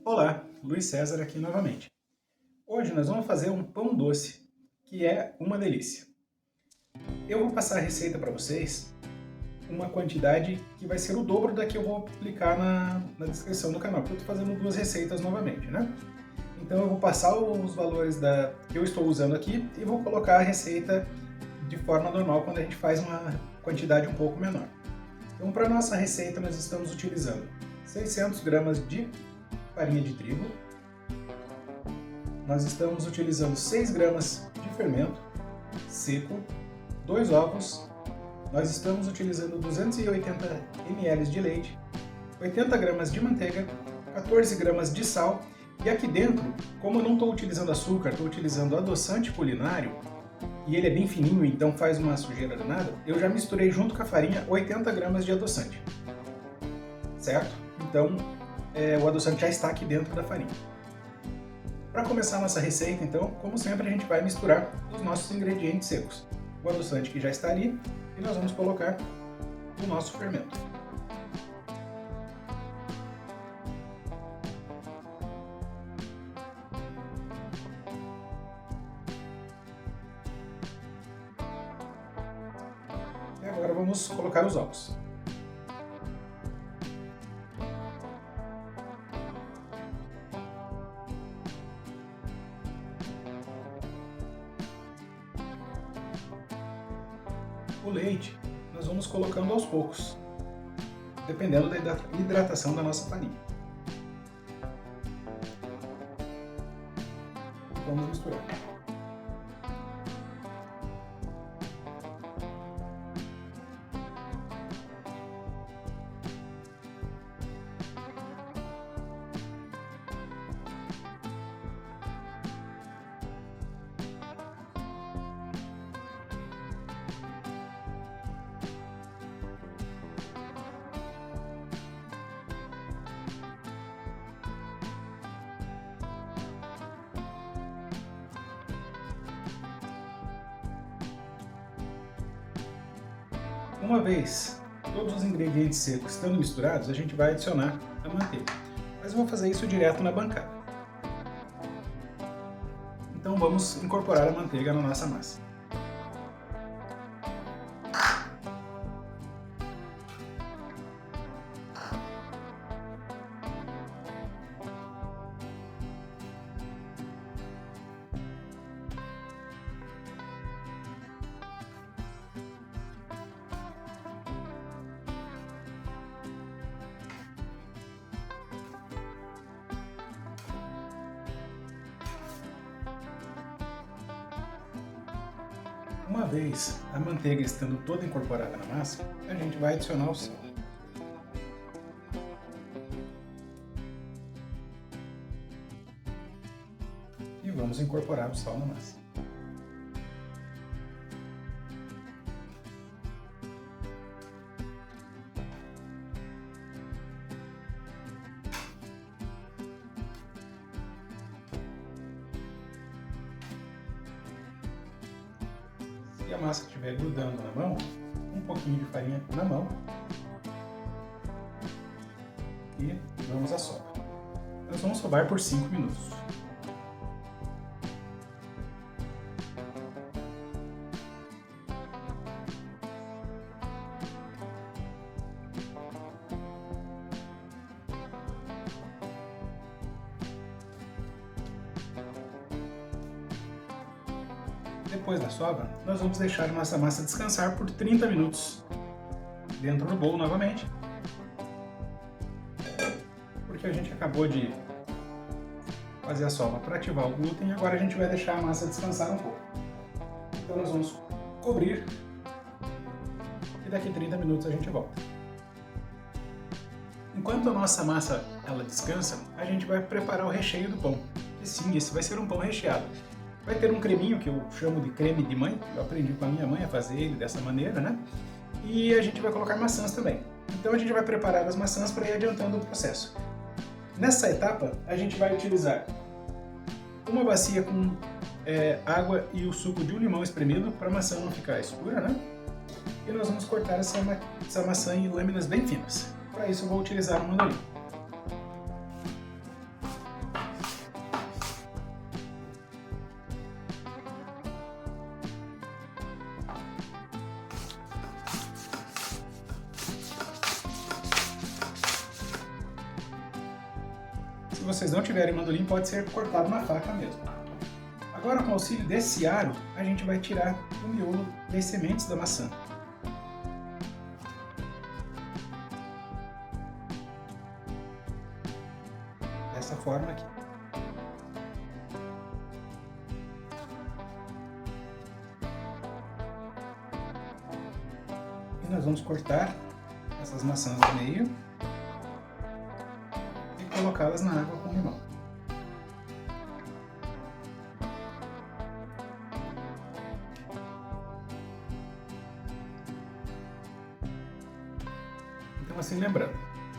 Olá, Luiz César aqui novamente. Hoje nós vamos fazer um pão doce, que é uma delícia. Eu vou passar a receita para vocês, uma quantidade que vai ser o dobro da que eu vou publicar na descrição do canal, porque eu estou fazendo duas receitas novamente, né? Então eu vou passar os valores que eu estou usando aqui e vou colocar a receita de forma normal quando a gente faz uma quantidade um pouco menor. Então para nossa receita nós estamos utilizando 600 gramas de farinha de trigo, nós estamos utilizando 6 gramas de fermento seco, 2 ovos, nós estamos utilizando 280 ml de leite, 80 gramas de manteiga, 14 gramas de sal e aqui dentro, como eu não estou utilizando açúcar, estou utilizando adoçante culinário e ele é bem fininho, então faz uma sujeira danada, eu já misturei junto com a farinha 80 gramas de adoçante, certo? Então o adoçante já está aqui dentro da farinha. Para começar a nossa receita, então, como sempre, a gente vai misturar os nossos ingredientes secos. O adoçante que já está ali e nós vamos colocar o nosso fermento. E agora vamos colocar os ovos. O leite nós vamos colocando aos poucos, dependendo da hidratação da nossa farinha. Vamos misturar. Uma vez todos os ingredientes secos estando misturados, a gente vai adicionar a manteiga. Mas eu vou fazer isso direto na bancada. Então vamos incorporar a manteiga na nossa massa. Uma vez a manteiga estando toda incorporada na massa, a gente vai adicionar o sal. E vamos incorporar o sal na massa. Se a massa estiver grudando na mão, um pouquinho de farinha na mão e vamos à sova. Nós vamos sovar por 5 minutos. Depois da sova, nós vamos deixar a nossa massa descansar por 30 minutos dentro do bolo novamente, porque a gente acabou de fazer a sova para ativar o glúten e agora a gente vai deixar a massa descansar um pouco. Então nós vamos cobrir e daqui 30 minutos a gente volta. Enquanto a nossa massa ela descansa, a gente vai preparar o recheio do pão. E sim, esse vai ser um pão recheado. Vai ter um creminho que eu chamo de creme de mãe, eu aprendi com a minha mãe a fazer ele dessa maneira, né? E a gente vai colocar maçãs também. Então a gente vai preparar as maçãs para ir adiantando o processo. Nessa etapa, a gente vai utilizar uma bacia com água e o suco de um limão espremido para a maçã não ficar escura, né? E nós vamos cortar essa maçã em lâminas bem finas. Para isso eu vou utilizar um mandolim. vocês não tiverem mandolim, pode ser cortado na faca mesmo. Agora, com o auxílio desse aro, a gente vai tirar o miolo das sementes da maçã. Dessa forma aqui. E nós vamos cortar essas maçãs no meio e colocá-las na água com limão. Então, assim, lembrando,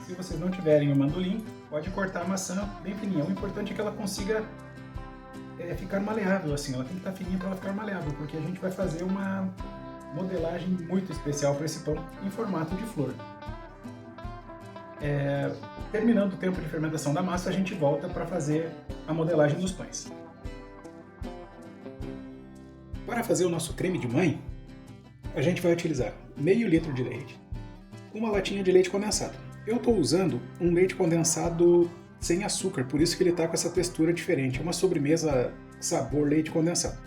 se vocês não tiverem o mandolim, pode cortar a maçã bem fininha. O importante é que ela consiga ficar maleável, assim, ela tem que estar fininha para ela ficar maleável, porque a gente vai fazer uma modelagem muito especial para esse pão em formato de flor. Terminando o tempo de fermentação da massa, a gente volta para fazer a modelagem dos pães. Para fazer o nosso creme de mãe, a gente vai utilizar meio litro de leite, uma latinha de leite condensado. Eu estou usando um leite condensado sem açúcar, por isso que ele está com essa textura diferente. É uma sobremesa sabor leite condensado.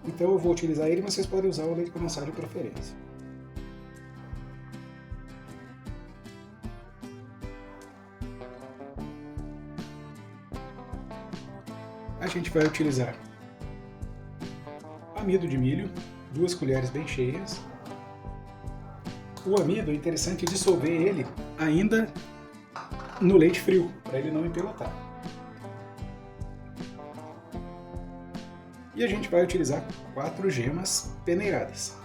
Então eu vou utilizar ele, mas vocês podem usar o leite condensado de preferência. A gente vai utilizar amido de milho, 2 colheres bem cheias. O amido é interessante dissolver ele ainda no leite frio, para ele não empelotar. E a gente vai utilizar 4 gemas peneiradas.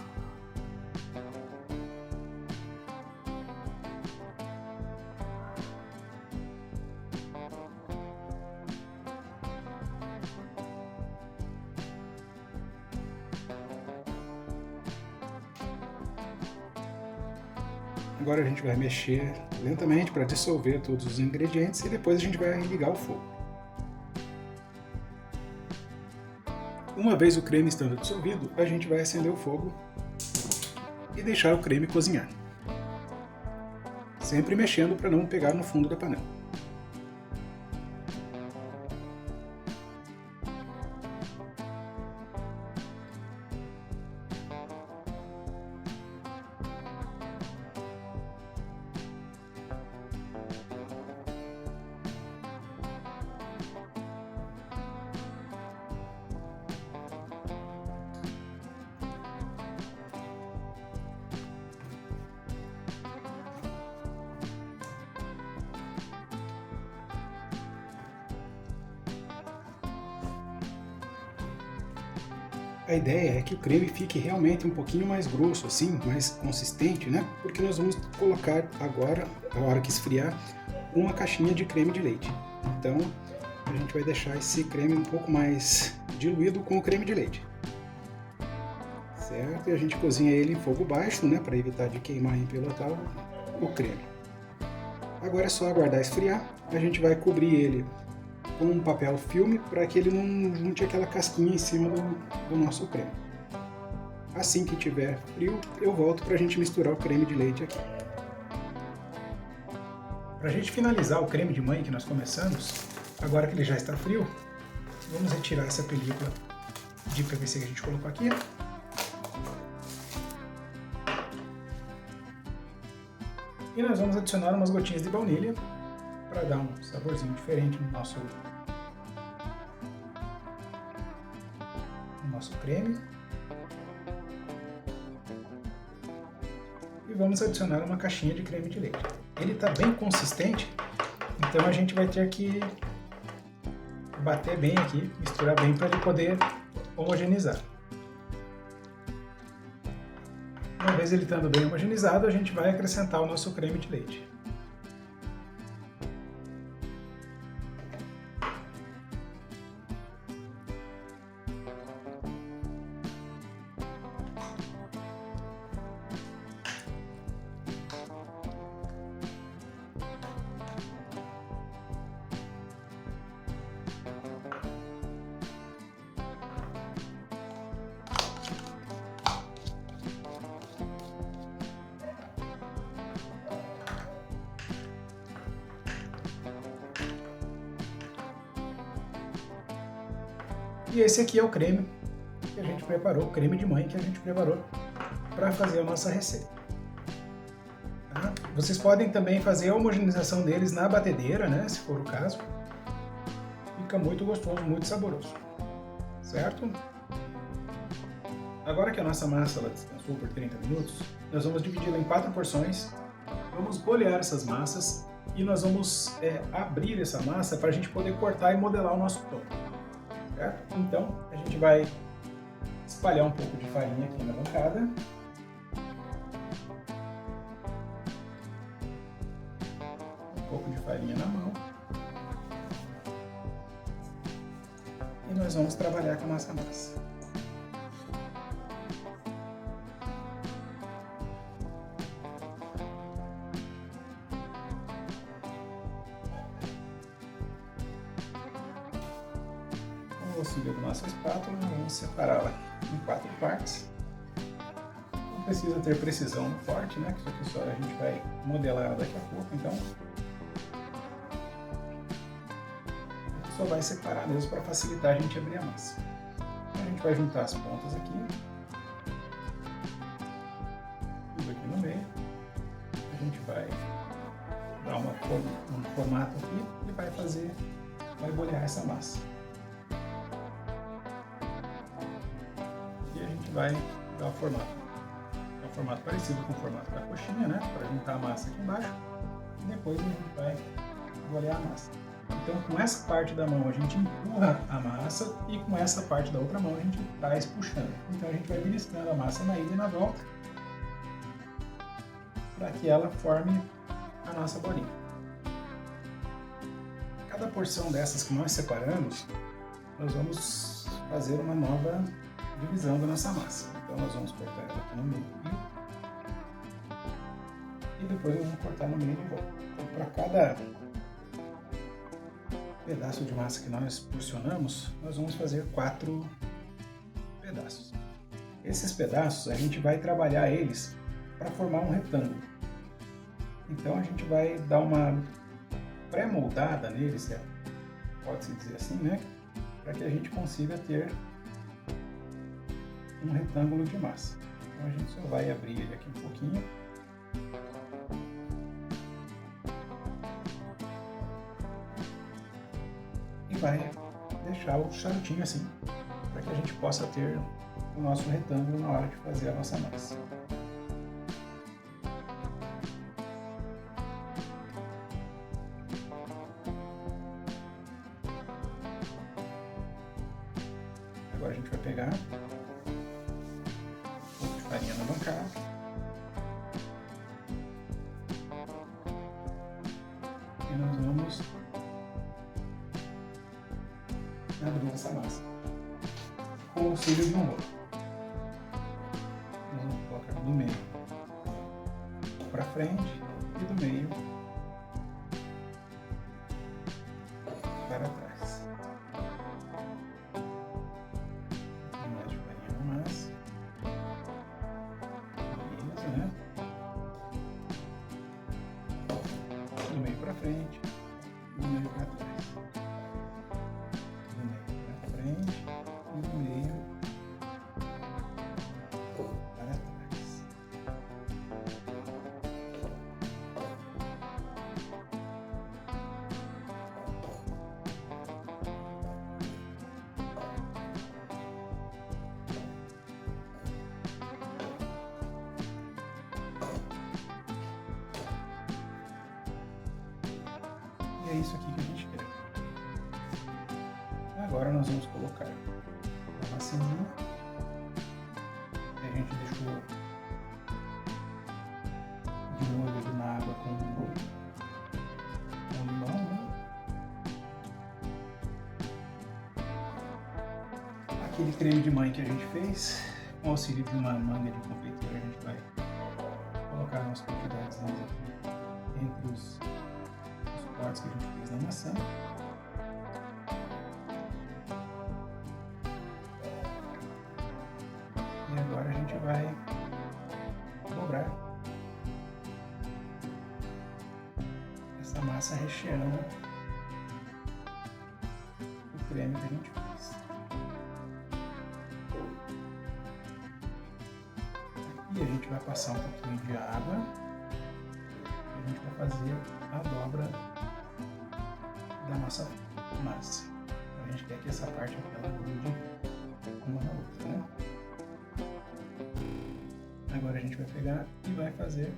Agora a gente vai mexer lentamente para dissolver todos os ingredientes e depois a gente vai ligar o fogo. Uma vez o creme estando dissolvido, a gente vai acender o fogo e deixar o creme cozinhar. Sempre mexendo para não pegar no fundo da panela. A ideia é que o creme fique realmente um pouquinho mais grosso, assim, mais consistente, né? Porque nós vamos colocar agora, a hora que esfriar, uma caixinha de creme de leite. Então, a gente vai deixar esse creme um pouco mais diluído com o creme de leite. Certo? E a gente cozinha ele em fogo baixo, né? Para evitar de queimar e empelotar o creme. Agora é só aguardar esfriar. A gente vai cobrir ele com um papel filme para que ele não junte aquela casquinha em cima do nosso creme. Assim que tiver frio, eu volto para a gente misturar o creme de leite aqui. Para a gente finalizar o creme de mãe que nós começamos, agora que ele já está frio, vamos retirar essa película de PVC que a gente colocou aqui. E nós vamos adicionar umas gotinhas de baunilha para dar um saborzinho diferente no nosso creme. E vamos adicionar uma caixinha de creme de leite. Ele está bem consistente, então a gente vai ter que bater bem aqui, misturar bem para ele poder homogeneizar. Uma vez ele estando bem homogeneizado, a gente vai acrescentar o nosso creme de leite. E esse aqui é o creme que a gente preparou, o creme de mãe que a gente preparou para fazer a nossa receita. Tá? Vocês podem também fazer a homogeneização deles na batedeira, né, se for o caso. Fica muito gostoso, muito saboroso, certo? Agora que a nossa massa ela descansou por 30 minutos, nós vamos dividi-la em 4 porções, vamos bolear essas massas e nós vamos abrir essa massa para a gente poder cortar e modelar o nosso pão, certo? Então, a gente vai espalhar um pouco de farinha aqui na bancada. Um pouco de farinha na mão. E nós vamos trabalhar com a nossa massa. Com o auxílio da nossa espátula, vamos separá-la em 4 partes. Não precisa ter precisão no corte, né? Que isso aqui só a gente vai modelar daqui a pouco, então só vai separar mesmo para facilitar a gente abrir a massa. Então, a gente vai juntar as pontas aqui, tudo aqui no meio. A gente vai dar um formato aqui e vai bolear essa massa. E a gente vai dar o formato. É um formato parecido com o formato da coxinha, né? Para juntar a massa aqui embaixo. E depois a gente vai bolear a massa. Então, com essa parte da mão a gente empurra a massa e com essa parte da outra mão a gente traz puxando. Então a gente vai beliscando a massa na ida e na volta para que ela forme a nossa bolinha. Cada porção dessas que nós separamos, nós vamos fazer uma nova divisão da nossa massa. Então nós vamos cortar ela aqui no meio e depois nós vamos cortar no meio de volta. Então, para cada pedaço de massa que nós porcionamos, nós vamos fazer 4 pedaços. Esses pedaços a gente vai trabalhar eles para formar um retângulo. Então a gente vai dar uma pré-moldada neles, pode-se dizer assim, né? Para que a gente consiga ter um retângulo de massa. Então a gente só vai abrir ele aqui um pouquinho. Vai deixar o charutinho assim, para que a gente possa ter o nosso retângulo na hora de fazer a nossa massa. Agora a gente vai pegar um pouco de farinha na bancada. E nós vamos abrir essa massa com o auxílio de um rolo. Nós vamos colocar do meio para frente e do meio para trás. Um pouquinho mais de farinha na massa. Isso, né? Do meio para frente e do meio para trás. E do meio para trás. E é isso aqui que a gente quer. Agora nós vamos colocar a massinha que a gente deixou de molho ali na água com limão, né? Aquele creme de mãe que a gente fez, com auxílio de uma manga de confeiteiro, a gente vai colocar umas quantidades aqui entre os cortes que a gente fez na maçã. E agora a gente vai dobrar essa massa recheando o creme que a gente fez. E a gente vai passar um pouquinho de água. E a gente vai fazer a dobra da nossa massa. Então, a gente quer que essa parte aqui ela grude uma na outra, né? Agora a gente vai pegar e vai fazer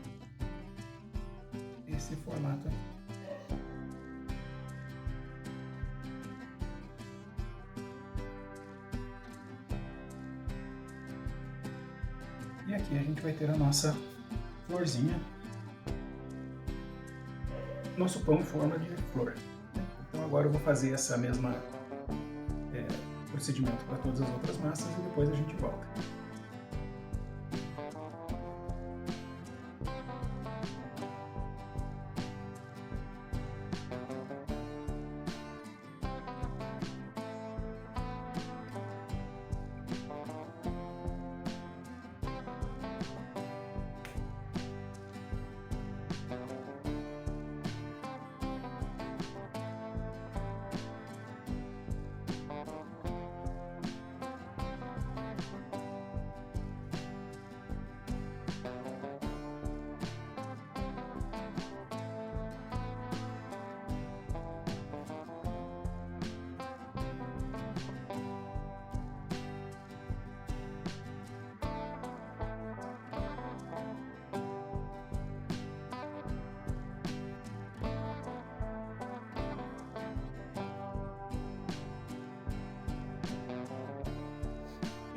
esse formato aqui. E aqui a gente vai ter a nossa florzinha, nosso pão em forma de flor. Então agora eu vou fazer essa mesma procedimento para todas as outras massas e depois a gente volta.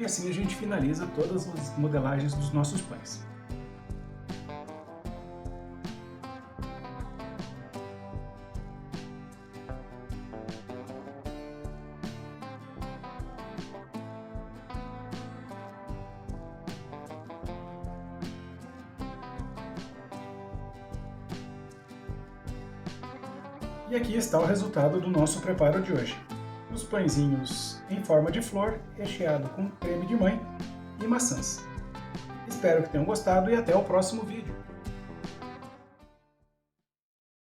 E assim a gente finaliza todas as modelagens dos nossos pães. E aqui está o resultado do nosso preparo de hoje. Os pãezinhos em forma de flor, recheado com creme de mãe e maçãs. Espero que tenham gostado e até o próximo vídeo.